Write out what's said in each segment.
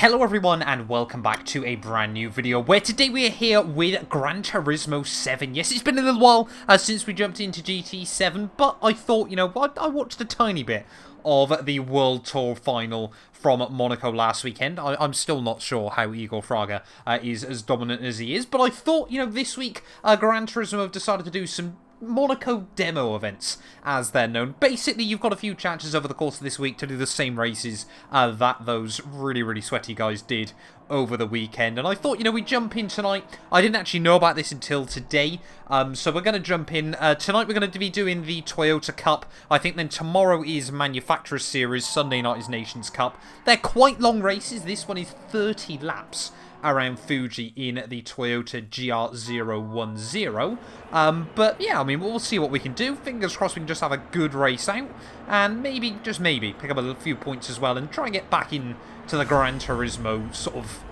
Hello everyone and welcome back to a brand new video where today we are here with Gran Turismo 7. Yes, it's been a little while since we jumped into GT7, but I thought, you know what, I watched a tiny bit of the World Tour final from Monaco last weekend. I'm still not sure how Igor Fraga is as dominant as he is, but I thought, you know, this week Gran Turismo have decided to do some Monaco demo events, as they're known. Basically, you've got a few chances over the course of this week to do the same races that those really sweaty guys did over the weekend. And I thought, you know, we'd jump in tonight. I didn't actually know about this until today, so we're going to jump in. Tonight we're going to be doing the Toyota Cup. I think then tomorrow is Manufacturers Series, Sunday night is Nations Cup. They're quite long races. This one is 30 laps around Fuji in the Toyota GR010. But yeah, I mean, we'll see what we can do. Fingers crossed we can just have a good race out, and maybe, just maybe, pick up a few points as well, and try and get back into the Gran Turismo sort of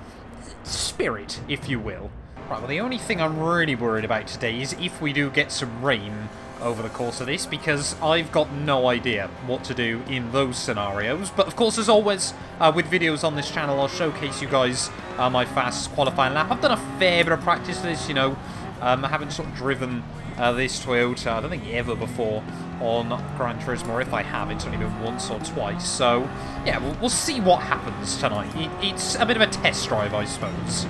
spirit, if you will. Right, well, the only thing I'm really worried about today is if we do get some rain over the course of this, because I've got no idea what to do in those scenarios. But of course, as always, with videos on this channel, I'll showcase you guys my fastest qualifying lap. I've done a fair bit of practice for this, you know. I haven't sort of driven this Toyota, I don't think ever before, on Gran Turismo, or if I have, it's only been once or twice. So, yeah, we'll see what happens tonight. It's a bit of a test drive, I suppose.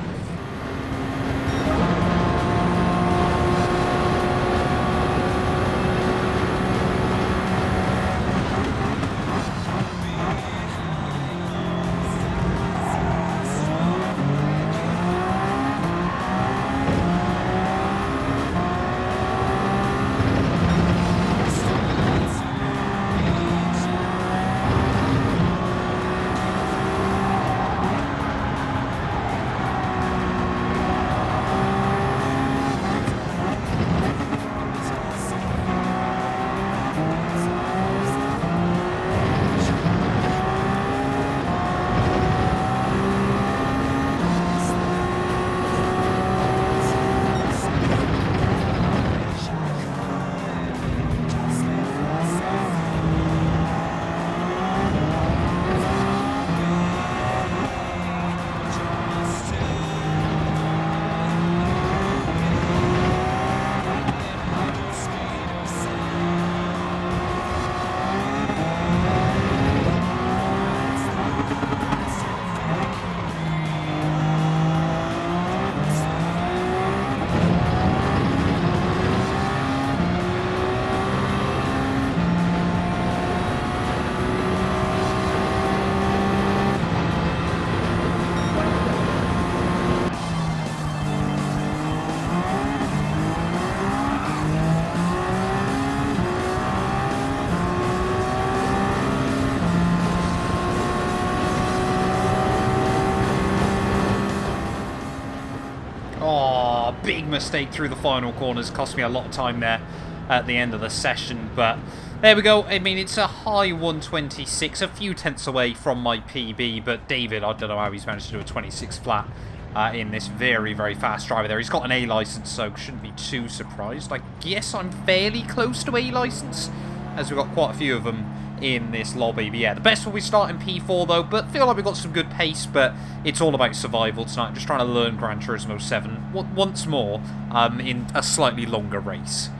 Big mistake through the final corners, cost me a lot of time there at the end of the session, but there we go. I mean, it's a high 126, a few tenths away from my PB, but David, I don't know how he's managed to do a 26 flat in this very fast driver there. He's got an A license, so shouldn't be too surprised. I guess I'm fairly close to A license, as we've got quite a few of them in this lobby. But yeah, the best will we start in P4 though, but feel like we've got some good pace, but it's all about survival tonight. I'm just trying to learn Gran Turismo 7 once more in a slightly longer race.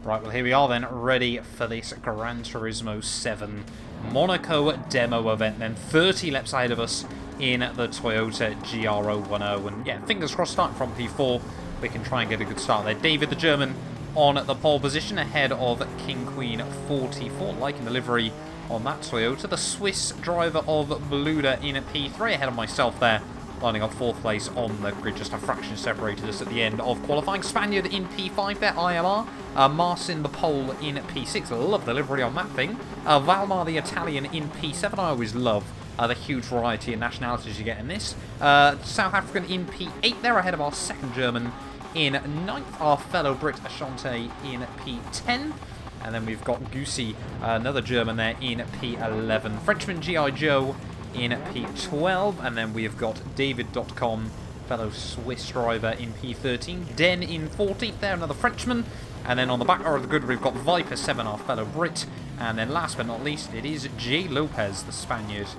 Right, well here we are then, ready for this Gran Turismo 7 Monaco demo event then. 30 laps ahead of us in the Toyota GR010, and yeah, fingers crossed, starting from P4 we can try and get a good start there. David the German on the pole position ahead of King Queen 44, liking the livery on that Toyota. The Swiss driver of Bluda in P3 ahead of myself there, lining up 4th place on the grid, just a fraction separated us at the end of qualifying. Spaniard in P5 there, ILR. Marcin the pole in P6, love the livery on that thing. Valmar the Italian in P7, I always love the huge variety of nationalities you get in this. South African in P8 there, ahead of our second German in 9th, our fellow Brit Ashante in P10. And then we've got Goosey, another German there, in P11. Frenchman G.I. Joe in P12. And then we've got David.com, fellow Swiss driver, in P13. Den in 14th there, another Frenchman. And then on the back of the grid, we've got Viper 7, our fellow Brit. And then last but not least, it is J. Lopez, the Spaniard,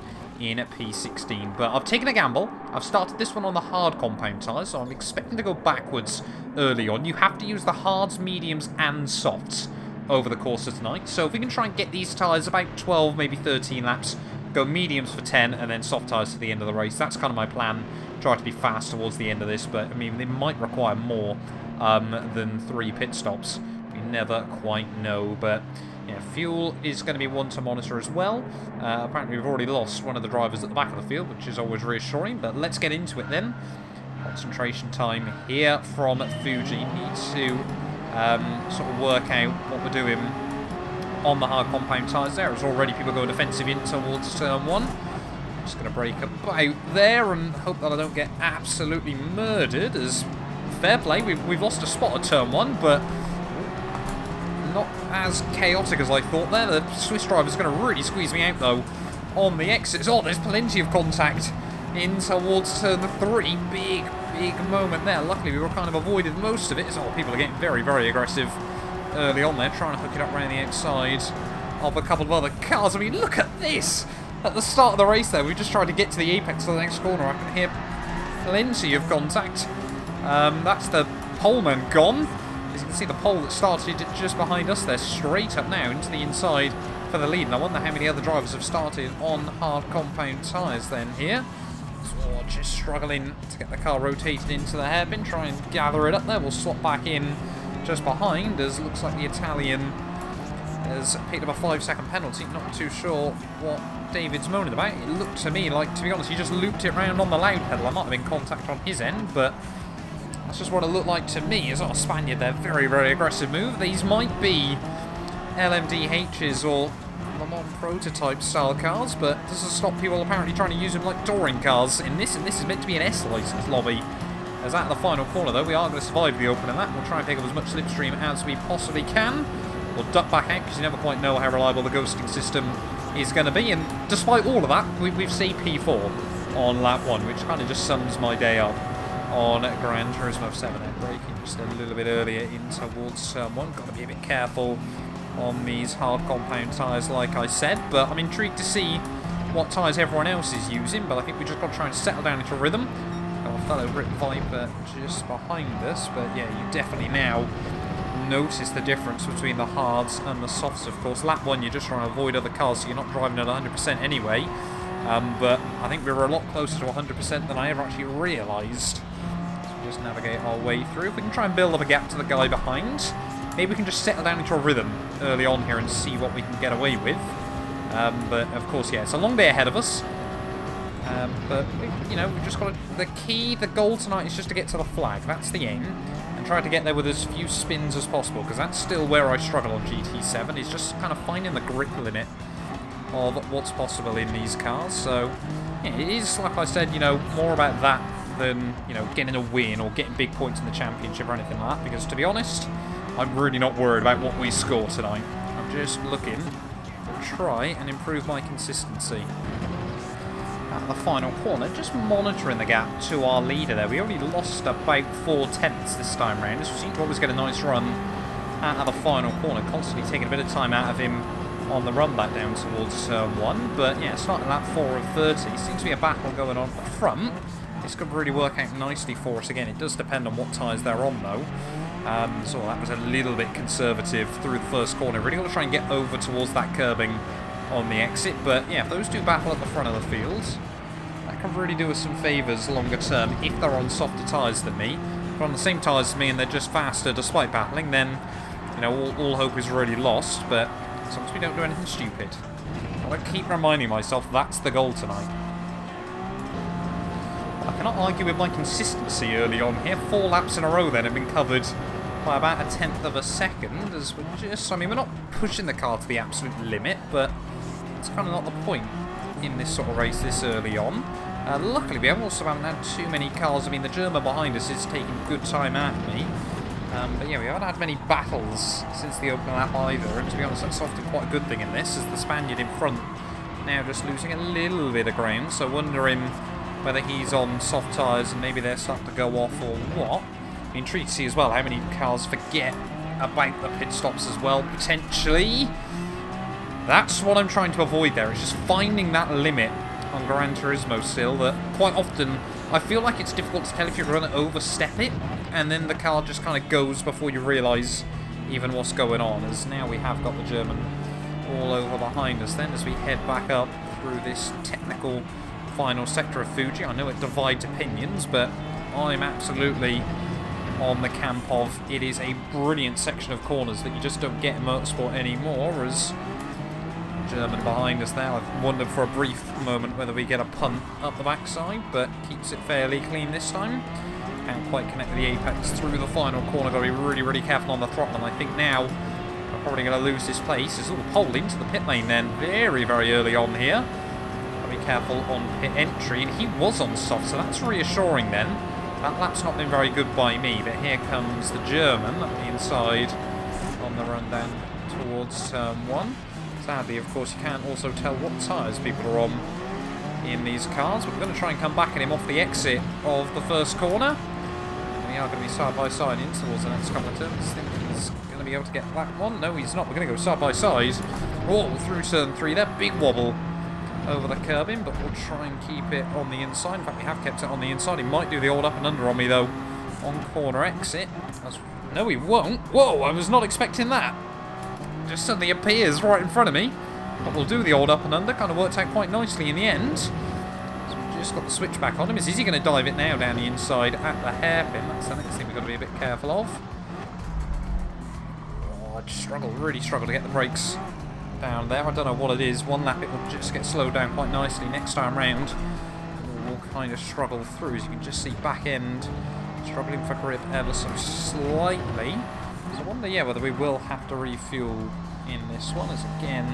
in P16. But I've taken a gamble. I've started this one on the hard compound tyres, so I'm expecting to go backwards early on. You have to use the hards, mediums and softs over the course of tonight. So if we can try and get these tyres about 12, maybe 13 laps, go mediums for 10 and then soft tyres to the end of the race. That's kind of my plan. Try to be fast towards the end of this, but I mean, they might require more than 3 pit stops. We never quite know, but yeah, fuel is going to be one to monitor as well. Apparently we've already lost one of the drivers at the back of the field, which is always reassuring, but let's get into it then. Concentration time here from Fuji. Need to sort of work out what we're doing on the hard compound tyres there. There's already people going defensive in towards turn 1. Just going to brake about there and hope that I don't get absolutely murdered. As fair play, we've lost a spot at turn 1, but not as chaotic as I thought there. The Swiss driver's going to really squeeze me out though on the exits. Oh, there's plenty of contact in towards turn 3. Big moment there. Luckily we were kind of avoided most of it. So people are getting very aggressive early on there, trying to hook it up around the outside of a couple of other cars. I mean, look at this! At the start of the race there, we just tried to get to the apex of the next corner. I can hear plenty of contact. That's the poleman gone. As you can see, the pole that started just behind us there, straight up now into the inside for the lead. And I wonder how many other drivers have started on hard compound tyres then here. So just struggling to get the car rotated into the hairpin, try and gather it up there. We'll swap back in just behind, as looks like the Italian has picked up a 5-second penalty. Not too sure what David's moaning about. It looked to me like, to be honest, he just looped it round on the loud pedal. I might have been contact on his end, but that's just what it looked like to me. As our Spaniard there, very aggressive move. These might be LMDHs or Le Mans prototype style cars, but doesn't stop people apparently trying to use them like touring cars in this, and this is meant to be an S license lobby. As at the final corner though, we are going to survive the open in that. We'll try and pick up as much slipstream as we possibly can. We'll duck back out because you never quite know how reliable the ghosting system is going to be. And despite all of that, we've seen P4 on lap 1, which kind of just sums my day up on Gran Turismo 7. And braking just a little bit earlier in towards turn 1. Got to be a bit careful on these hard compound tyres, like I said. But I'm intrigued to see what tyres everyone else is using. But I think we just got to try and settle down into rhythm. Our fellow Brit Viper just behind us. But yeah, you definitely now notice the difference between the hards and the softs, of course. Lap 1, you're just trying to avoid other cars, so you're not driving at 100% anyway. But I think we were a lot closer to 100% than I ever actually realised. So we just navigate our way through. If we can try and build up a gap to the guy behind, maybe we can just settle down into a rhythm early on here and see what we can get away with. But of course, yeah, it's a long day ahead of us. But, you know, we've just got to... The goal tonight is just to get to the flag. That's the aim. And try to get there with as few spins as possible, because that's still where I struggle on GT7, is just kind of finding the grip limit of what's possible in these cars. So, yeah, it is, like I said, you know, more about that than, you know, getting a win or getting big points in the championship or anything like that, because, to be honest, I'm really not worried about what we score tonight. I'm just looking to try and improve my consistency. At the final corner, just monitoring the gap to our leader there. We already lost about 4/10 this time round. This seemed to always get a nice run at the final corner, constantly taking a bit of time out of him on the run back down towards turn 1. But yeah, starting lap 4 of 30, seems to be a battle going on at the front. This could really work out nicely for us. Again, it does depend on what tyres they're on though. So that was a little bit conservative through the first corner. Really got to try and get over towards that curbing on the exit. But yeah, if those two battle at the front of the field, that can really do us some favours longer term if they're on softer tyres than me. If they're on the same tyres as me and they're just faster despite battling, then, you know, all hope is really lost. But as long as we don't do anything stupid, I keep reminding myself that's the goal tonight. I cannot argue with my consistency early on here. 4 laps in a row then have been covered by about 1/10 of a second, as we're just, I mean, we're not pushing the car to the absolute limit, but it's kind of not the point in this sort of race this early on. Luckily, we also haven't had too many cars. I mean, the German behind us is taking good time out of me. But yeah, we haven't had many battles since the opening lap either, and to be honest, that's often quite a good thing in this, as the Spaniard in front now just losing a little bit of ground, so wondering whether he's on soft tyres and maybe they're starting to go off or what. I'm intrigued to see as well how many cars forget about the pit stops as well, potentially. That's what I'm trying to avoid there. It's just finding that limit on Gran Turismo still that quite often I feel like it's difficult to tell if you're going to overstep it, and then the car just kind of goes before you realise even what's going on, as now we have got the German all over behind us then as we head back up through this technical final sector of Fuji. I know it divides opinions, but I'm absolutely on the camp of it is a brilliant section of corners that you just don't get in motorsport anymore, as German behind us there. I've wondered for a brief moment whether we get a punt up the backside, but keeps it fairly clean this time. Can't quite connect with the apex through the final corner. Got to be really, really careful on the throttle, and I think now we're probably going to lose this place. There's all the pole into the pit lane then very, very early on here. Got to be careful on pit entry, and he was on soft, so that's reassuring then. That lap's not been very good by me, but here comes the German up the inside on the run down towards turn 1. Sadly, of course, you can't also tell what tyres people are on in these cars, but we're going to try and come back at him off the exit of the first corner. We are going to be side by side in towards the next couple of turns. I think he's going to be able to get that one. No, he's not. We're going to go side by side. Oh, through turn 3 there. Big wobble over the curbing, but we'll try and keep it on the inside. In fact, we have kept it on the inside. He might do the old up and under on me, though, on corner exit. No, he won't. Whoa, I was not expecting that. Just suddenly appears right in front of me. But we'll do the old up and under. Kind of worked out quite nicely in the end. So we've just got the switch back on him. Is he going to dive it now down the inside at the hairpin? That's the next thing we've got to be a bit careful of. Oh, I really struggle to get the brakes down there. I don't know what it is. One lap it will just get slowed down quite nicely. Next time round we'll kind of struggle through, as you can just see back end struggling for grip ever so slightly. So I wonder, yeah, whether we will have to refuel in this one, as again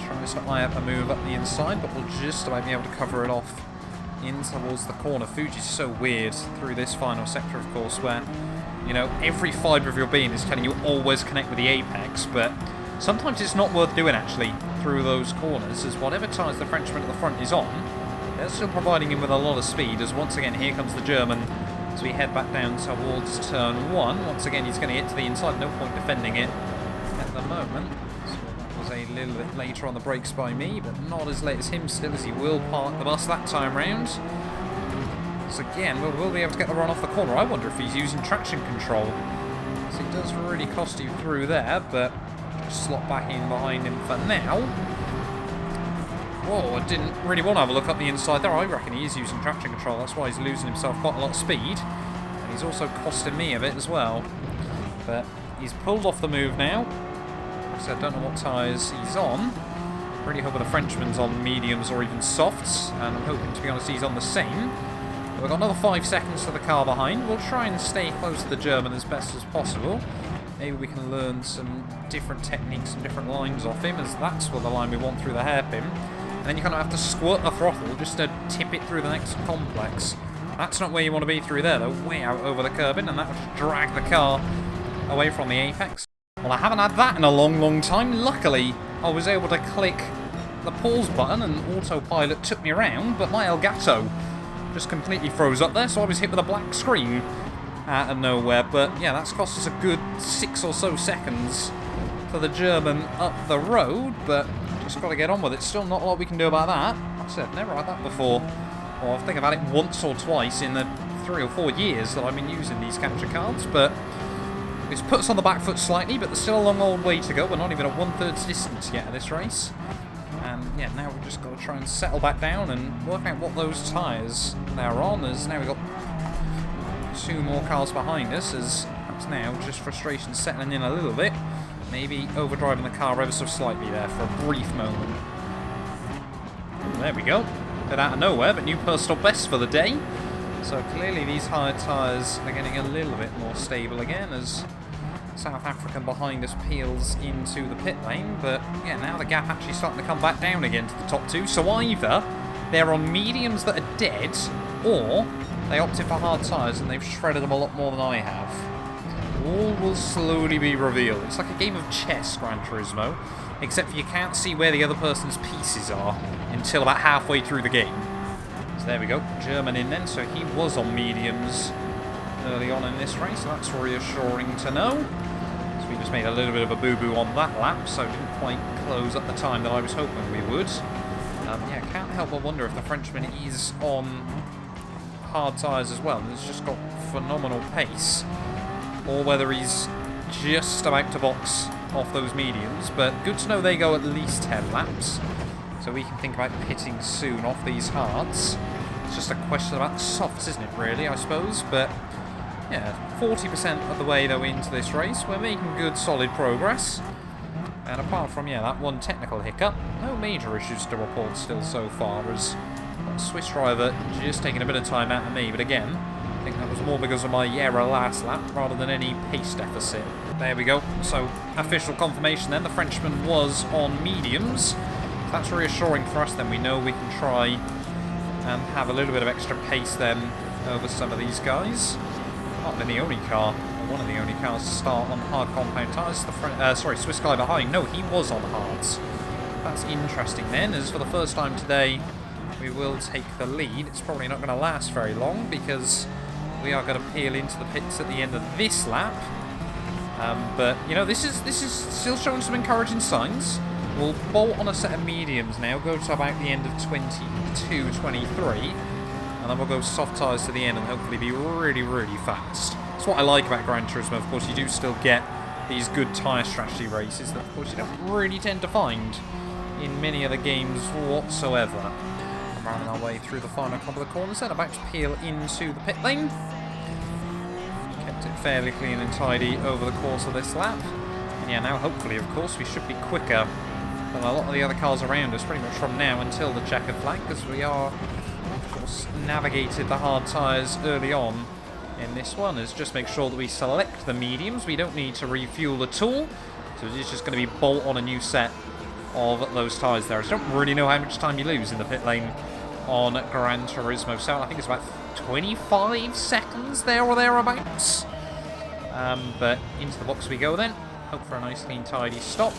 trying to stop my upper move up the inside, but we'll just about be able to cover it off in towards the corner. Fuji's so weird through this final sector, of course, where, you know, every fibre of your being is telling you always connect with the apex, but sometimes it's not worth doing actually through those corners, as whatever tyres the Frenchman at the front is on, they're still providing him with a lot of speed, as once again here comes the German as we head back down towards turn 1. Once again he's going to get to the inside, no point defending it at the moment. A little bit later on the brakes by me, but not as late as him still, as he will park the bus that time round. So again, we'll be able to get the run off the corner. I wonder if he's using traction control, so it does really cost you through there, but just slot back in behind him for now. Whoa, I didn't really want to have a look up the inside there. I reckon he is using traction control, that's why he's losing himself quite a lot of speed, and he's also costing me a bit as well. But he's pulled off the move now. So I don't know what tyres he's on. Really hoping the Frenchman's on mediums or even softs, and I'm hoping, to be honest, he's on the same. But we've got another 5 seconds to the car behind. We'll try and stay close to the German as best as possible. Maybe we can learn some different techniques and different lines off him, as that's what the line we want through the hairpin. And then you kind of have to squirt the throttle just to tip it through the next complex. That's not where you want to be through there, though. Way out over the curbing, and that would just drag the car away from the apex. Well, I haven't had that in a long, long time. Luckily, I was able to click the pause button and autopilot took me around, but my Elgato just completely froze up there, so I was hit with a black screen out of nowhere. But yeah, that's cost us a good 6 or so seconds for the German up the road, but just got to get on with it. Still not a lot we can do about that. Like I said, never had that before. Well, I think I've had it once or twice in the 3 or 4 years that I've been using these capture cards, but it's put us on the back foot slightly, but there's still a long old way to go. We're not even at 1/3 distance yet of this race. And yeah, now we've just got to try and settle back down and work out what those tyres they're on, as now we've got 2 more cars behind us, as perhaps now just frustration settling in a little bit. Maybe overdriving the car ever so slightly there for a brief moment. There we go. Bit out of nowhere, but new personal best for the day. So clearly these hard tyres are getting a little bit more stable again, as South African behind us peels into the pit lane. But yeah, now the gap actually starting to come back down again to the top 2. So either they're on mediums that are dead, or they opted for hard tyres and they've shredded them a lot more than I have. All will slowly be revealed. It's like a game of chess, Gran Turismo, except for you can't see where the other person's pieces are until about halfway through the game. So there we go, German in then, so he was on mediums early on in this race, so that's reassuring to know. So we just made a little bit of a boo-boo on that lap, so didn't quite close at the time that I was hoping we would. Yeah, can't help but wonder if the Frenchman is on hard tyres as well and has just got phenomenal pace, or whether he's just about to box off those mediums. But good to know they go at least 10 laps, so we can think about pitting soon off these hards. It's just a question about the softs, isn't it, really, I suppose. But yeah, 40% of the way though into this race, we're making good solid progress. And apart from, yeah, that one technical hiccup, no major issues to report still so far, as that Swiss driver just taking a bit of time out of me. But again, I think that was more because of my error last lap rather than any pace deficit. There we go. So, official confirmation then, the Frenchman was on mediums. That's reassuring for us then. We know we can try and have a little bit of extra pace then over some of these guys. Not been the only car, or one of the only cars to start on hard compound tyres. The Swiss guy behind, no, he was on hards. That's interesting then, as for the first time today, we will take the lead. It's probably not going to last very long, because we are going to peel into the pits at the end of this lap. But, you know, this is still showing some encouraging signs. We'll bolt on a set of mediums now, go to about the end of 22, 23, and then we'll go soft tyres to the end and hopefully be really, really fast. That's what I like about Gran Turismo. Of course, you do still get these good tyre strategy races that, of course, you don't really tend to find in many other games whatsoever. I'm running our way through the final couple of corners then, about to peel into the pit lane. Kept it fairly clean and tidy over the course of this lap. And yeah, now hopefully, of course, we should be quicker than a lot of the other cars around us pretty much from now until the checkered flag, because we are, of course, navigated the hard tyres early on in this one. Is just make sure that we select the mediums. We don't need to refuel at all, so it's just going to be bolt on a new set of those tyres there. I don't really know how much time you lose in the pit lane on Gran Turismo 7. I think it's about 25 seconds there or thereabouts. But into the box we go then. Hope for a nice clean tidy stop.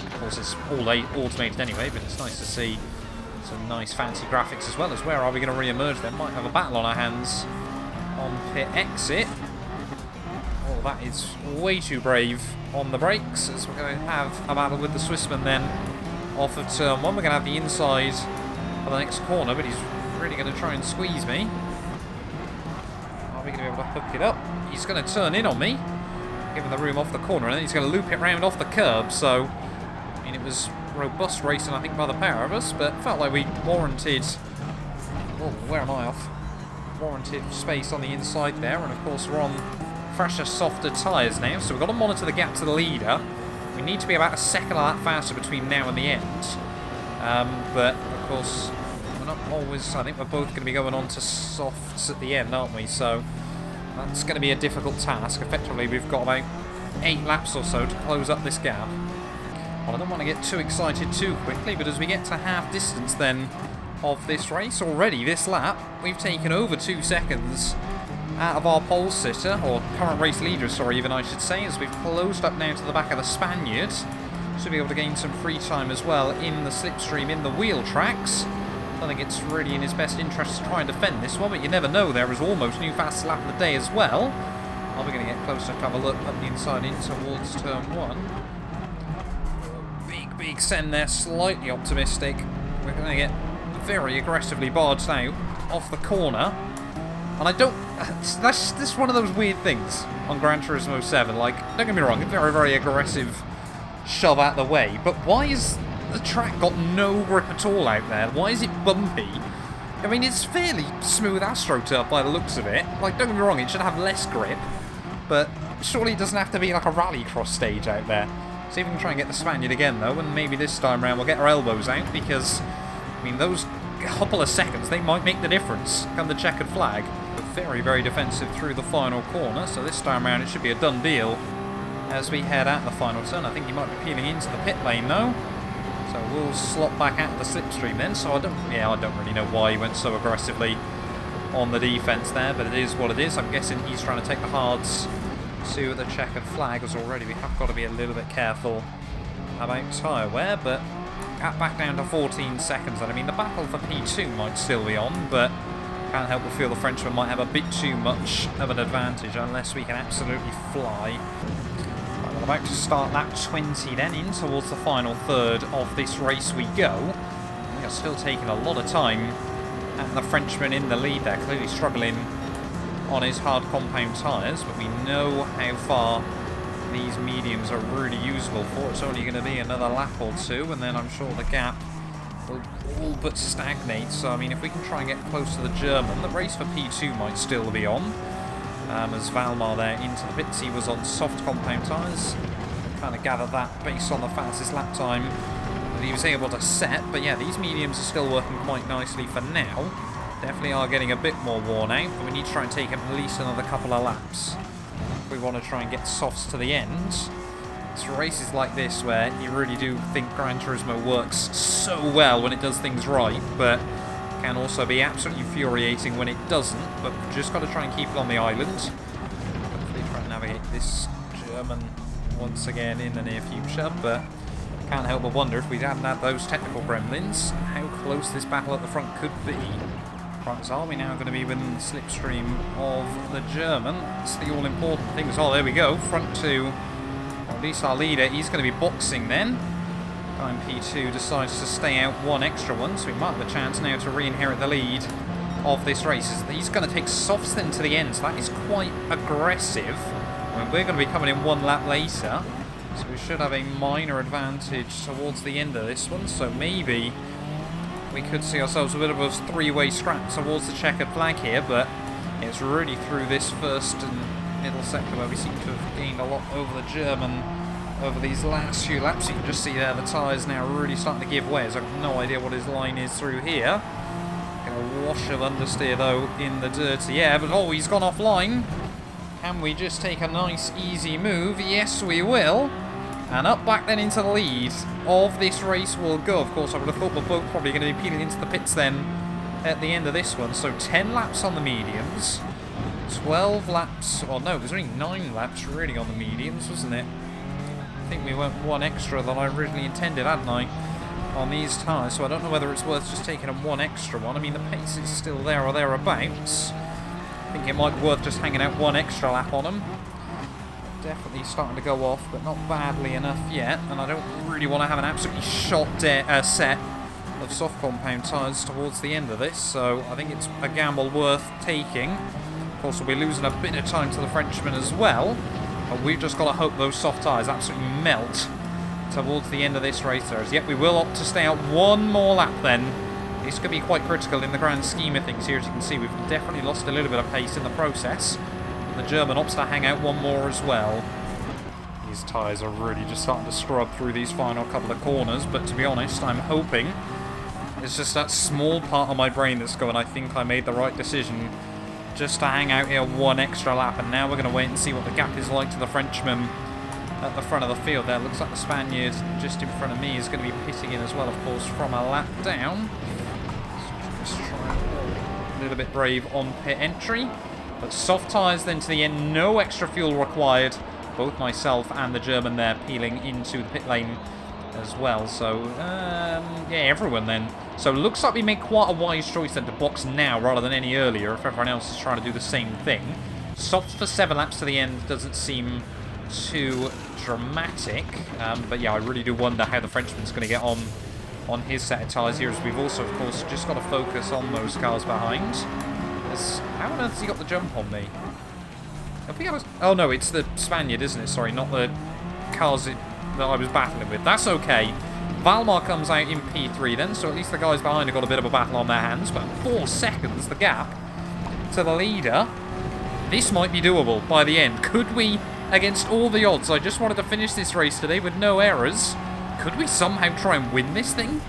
Of course, it's all automated anyway, but it's nice to see some nice fancy graphics as well. As where are we going to re-emerge then? Might have a battle on our hands on pit exit. Oh, that is way too brave on the brakes, as we're going to have a battle with the Swissman then off of turn 1. We're going to have the inside of the next corner, but he's really going to try and squeeze me. Are we going to be able to hook it up? He's going to turn in on me, given the room off the corner, and then he's going to loop it round off the curb. So, I mean, it was robust racing, I think, by the pair of us, but felt like we warranted... Oh, where am I off? Warranted space on the inside there, and of course we're on fresher, softer tyres now, so we've got to monitor the gap to the leader. We need to be about a second of that faster between now and the end. But, of course, we're not always... I think we're both going to be going on to softs at the end, aren't we? So that's going to be a difficult task. Effectively, we've got about 8 laps or so to close up this gap. Well, I don't want to get too excited too quickly, but as we get to half distance then of this race, already this lap, we've taken over 2 seconds out of our pole sitter, or current race leader, sorry, even I should say, as we've closed up now to the back of the Spaniard. Should be able to gain some free time as well in the slipstream, in the wheel tracks. I think it's really in his best interest to try and defend this one, but you never know. There is almost new fastest lap of the day as well. Are we going to get closer to have a look up the inside in towards turn 1? Big send there, slightly optimistic. We're going to get very aggressively barged out off the corner. And I don't... That's just one of those weird things on Gran Turismo 7. Like, don't get me wrong, very, very aggressive shove out the way. But why is the track got no grip at all out there? Why is it bumpy? I mean, it's fairly smooth AstroTurf by the looks of it. Like, don't get me wrong, it should have less grip. But surely it doesn't have to be like a rallycross stage out there. See if we can try and get the Spaniard again, though. And maybe this time round we'll get our elbows out. Because, I mean, those couple of seconds, they might make the difference come the checkered flag. Very, very defensive through the final corner, so this time around it should be a done deal as we head out the final turn. I think he might be peeling into the pit lane though, so we'll slot back out of the slipstream then. So I don't really know why he went so aggressively on the defence there, but it is what it is. I'm guessing he's trying to take the hards to the checkered flag, as already we have got to be a little bit careful about tyre wear, but back down to 14 seconds. And I mean, the battle for P2 might still be on, but can't help but feel the Frenchman might have a bit too much of an advantage unless we can absolutely fly. Right, we're about to start lap 20 then, in towards the final third of this race we go. are still taking a lot of time. And the Frenchman in the lead there, clearly struggling on his hard compound tyres, but we know how far these mediums are really useful for. It's only going to be another lap or two, and then I'm sure the gap will all but stagnate. So, I mean, if we can try and get close to the German, the race for P2 might still be on. As Valmar there into the pits, he was on soft compound tyres. Kind of gather that based on the fastest lap time that he was able to set. But yeah, these mediums are still working quite nicely for now. Definitely are getting a bit more worn out, but we need to try and take at least another couple of laps if we want to try and get softs to the end. It's races like this where you really do think Gran Turismo works so well when it does things right, but can also be absolutely infuriating when it doesn't. But we've just got to try and keep it on the island. Hopefully try and navigate this German once again in the near future, but can't help but wonder if we hadn't had those technical gremlins, how close this battle at the front could be. Right, so are we now going to be within the slipstream of the German? That's the all-important thing. Oh, there we go. Front two. Well, at least our leader, he's going to be boxing then. Time P2 decides to stay out one extra one, so we might have a chance now to re-inherit the lead of this race. He's going to take softs then to the end, so that is quite aggressive. I mean, we're going to be coming in one lap later, so we should have a minor advantage towards the end of this one, so maybe we could see ourselves a bit of a three-way scrap towards the checkered flag here, but it's really through this first and middle sector where we seem to have gained a lot over the German over these last few laps. You can just see there the tyres now really starting to give way, so I've no idea what his line is through here. Getting a wash of understeer though in the dirty air, but oh, he's gone offline. Can we just take a nice easy move? Yes, we will. And up back then into the lead of this race will go. Of course, I would have thought we're both probably going to be peeling into the pits then at the end of this one. So 10 laps on the mediums, 12 laps, well no, there's only 9 laps really on the mediums, wasn't it? I think we went one extra than I originally intended, hadn't I, on these tyres. So I don't know whether it's worth just taking them one extra one. I mean, the pace is still there or thereabouts. I think it might be worth just hanging out one extra lap on them. Definitely starting to go off, but not badly enough yet. And I don't really want to have an absolutely shot set of soft compound tyres towards the end of this. So I think it's a gamble worth taking. Of course, we'll be losing a bit of time to the Frenchman as well. But we've just got to hope those soft tyres absolutely melt towards the end of this race. Yet we will opt to stay out one more lap then. This could be quite critical in the grand scheme of things here. As you can see, we've definitely lost a little bit of pace in the process. The German opts to hang out one more as well. These tyres are really just starting to scrub through these final couple of corners, but to be honest, I'm hoping it's just that small part of my brain that's going, I think I made the right decision just to hang out here one extra lap, and now we're going to wait and see what the gap is like to the Frenchman at the front of the field there. Looks like the Spaniard just in front of me is going to be pitting in as well, of course, from a lap down. Just try a little bit brave on pit entry. But soft tyres then to the end, no extra fuel required. Both myself and the German there peeling into the pit lane as well. So, yeah, everyone then. So looks like we made quite a wise choice then to box now rather than any earlier if everyone else is trying to do the same thing. Soft for 7 laps to the end doesn't seem too dramatic. But yeah, I really do wonder how the Frenchman's going to get on his set of tyres here, as we've also, of course, just got to focus on those cars behind. How on earth has he got the jump on me? Have we had a... Oh no, it's the Spaniard, isn't it? Sorry, not the cars that I was battling with. That's okay. Valmar comes out in P3 then, so at least the guys behind have got a bit of a battle on their hands. But 4 seconds, the gap to the leader. This might be doable by the end. Could we, against all the odds, I just wanted to finish this race today with no errors. Could we somehow try and win this thing?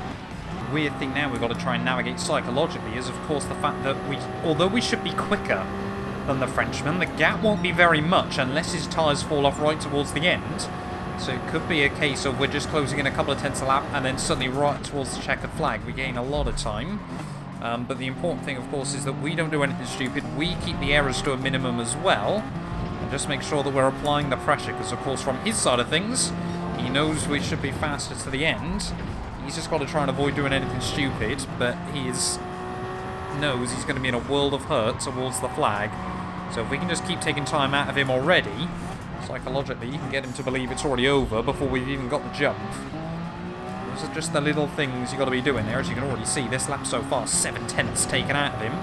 Weird thing now we've got to try and navigate psychologically is, of course, the fact that although we should be quicker than the Frenchman, the gap won't be very much unless his tyres fall off right towards the end. So it could be a case of we're just closing in a couple of tenths a lap and then suddenly right towards the checkered flag we gain a lot of time. But the important thing, of course, is that we don't do anything stupid. We keep the errors to a minimum as well, and just make sure that we're applying the pressure, because, of course, from his side of things, he knows we should be faster to the end. He's just got to try and avoid doing anything stupid, but he knows he's going to be in a world of hurt towards the flag. So if we can just keep taking time out of him already, psychologically, you can get him to believe it's already over before we've even got the jump. Those are just the little things you got to be doing there. As you can already see, this lap so far, 7/10 taken out of him.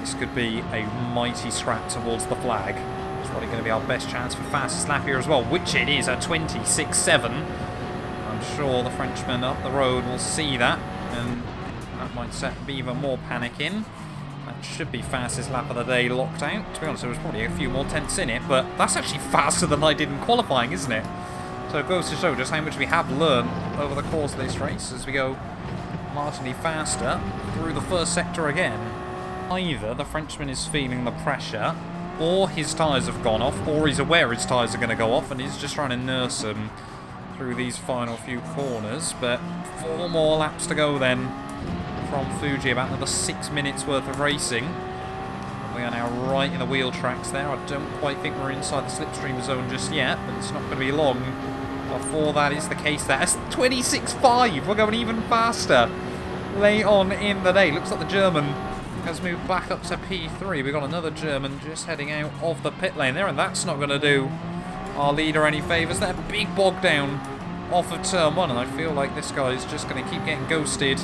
This could be a mighty scrap towards the flag. It's probably going to be our best chance for fastest lap here as well, which it is, a 26.7. I'm sure the Frenchman up the road will see that, and that might set even more panic in. That should be fastest lap of the day locked out. To be honest, there was probably a few more tenths in it, but that's actually faster than I did in qualifying, isn't it? So it goes to show just how much we have learned over the course of this race as we go marginally faster through the first sector again. Either the Frenchman is feeling the pressure, or his tyres have gone off, or he's aware his tyres are going to go off and he's just trying to nurse them through these final few corners. But 4 more laps to go then from Fuji, about another 6 minutes worth of racing. We are now right in the wheel tracks there. I don't quite think we're inside the slipstream zone just yet, but it's not going to be long before that is the case there. That's 26.5, we're going even faster late on in the day. Looks like the German has moved back up to P3. We've got another German just heading out of the pit lane there, and that's not going to do our leader any favours. That big bog down off of turn 1, and I feel like this guy is just going to keep getting ghosted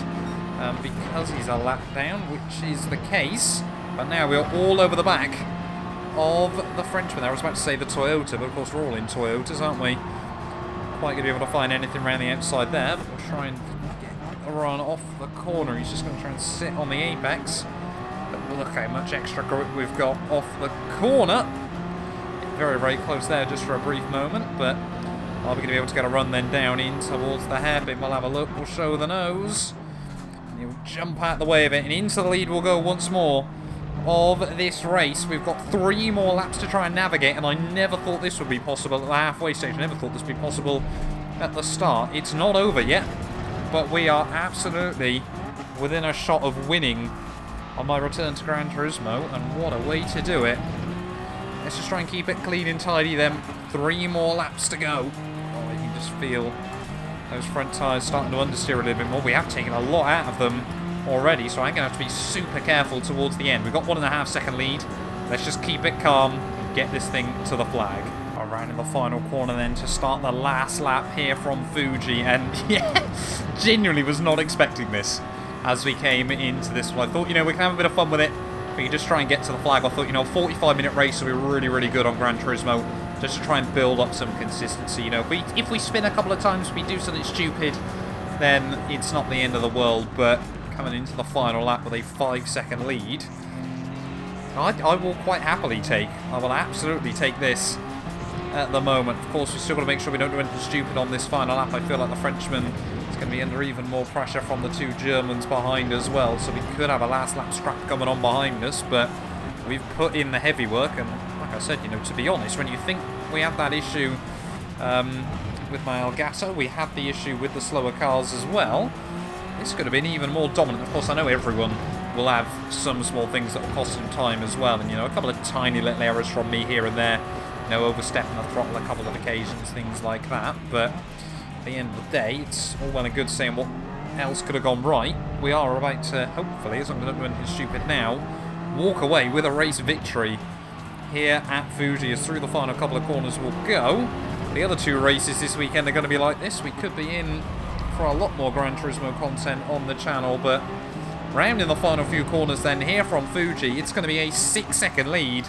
because he's a lap down, which is the case. But now we're all over the back of the Frenchman. I was about to say the Toyota, but of course we're all in Toyotas, aren't we? Quite going to be able to find anything around the outside there, but we'll try and get a run off the corner. He's just going to try and sit on the apex. But look how much extra grip we've got off the corner. Very, very close there just for a brief moment, but are we going to be able to get a run then down in towards the hairpin? We'll have a look, we'll show the nose. And he'll jump out the way of it, and into the lead we'll go once more of this race. We've got 3 more laps to try and navigate, and I never thought this would be possible at the halfway stage. I never thought this would be possible at the start. It's not over yet, but we are absolutely within a shot of winning on my return to Gran Turismo, and what a way to do it. Let's just try and keep it clean and tidy then. 3 more laps to go. Oh, you can just feel those front tyres starting to understeer a little bit more. We have taken a lot out of them already, so I'm going to have to be super careful towards the end. We've got 1.5 second lead. Let's just keep it calm and get this thing to the flag. Around in the final corner then to start the last lap here from Fuji, and yeah, genuinely was not expecting this as we came into this one. I thought, you know, we can have a bit of fun with it, but you just try and get to the flag. I thought, you know, 45-minute race will be really, really good on Gran Turismo, just to try and build up some consistency. You know, if we spin a couple of times, we do something stupid, then it's not the end of the world. But coming into the final lap with a 5-second lead, I will quite happily take. I will absolutely take this at the moment. Of course, we've still got to make sure we don't do anything stupid on this final lap. I feel like the Frenchman is going to be under even more pressure from the 2 Germans behind as well, so we could have a last lap scrap coming on behind us, but we've put in the heavy work. And like I said, you know, to be honest, when you think we had that issue with my Elgato, we had the issue with the slower cars as well, this could have been even more dominant. Of course, I know everyone will have some small things that will cost them time as well, and you know, a couple of tiny little errors from me here and there, you know, overstepping the throttle a couple of occasions, things like that. But at the end of the day, it's all well and good saying what else could have gone right. We are about to, hopefully, as I'm going to do anything stupid now, walk away with a race victory here at Fuji, as through the final couple of corners we'll go. The other 2 races this weekend are going to be like this. We could be in for a lot more Gran Turismo content on the channel, but round in the final few corners then here from Fuji, it's going to be a 6-second lead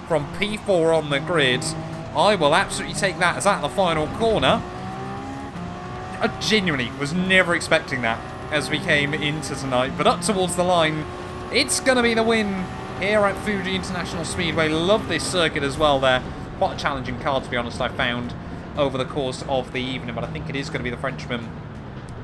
from P4 on the grid. I will absolutely take that as at the final corner. I genuinely was never expecting that as we came into tonight, but up towards the line, it's going to be the win here at Fuji International Speedway. Love this circuit as well there. Quite a challenging car, to be honest, I found over the course of the evening, but I think it is going to be the Frenchman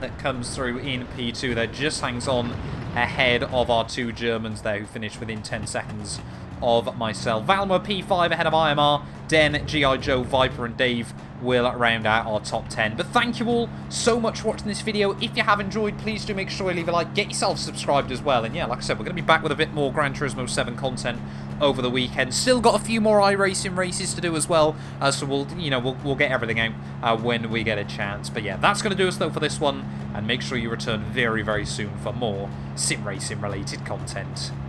that comes through in P2 there. Just hangs on ahead of our 2 Germans there, who finished within 10 seconds of myself. Valma P5 ahead of IMR, Den, G.I. Joe, Viper and Dave will round out our top 10. But thank you all so much for watching this video. If you have enjoyed, please do make sure you leave a like, get yourself subscribed as well. And yeah, like I said, we're going to be back with a bit more Gran Turismo 7 content over the weekend. Still got a few more iRacing races to do as well, so we'll get everything out when we get a chance. But yeah, that's going to do us though for this one, and make sure you return very, very soon for more sim racing related content.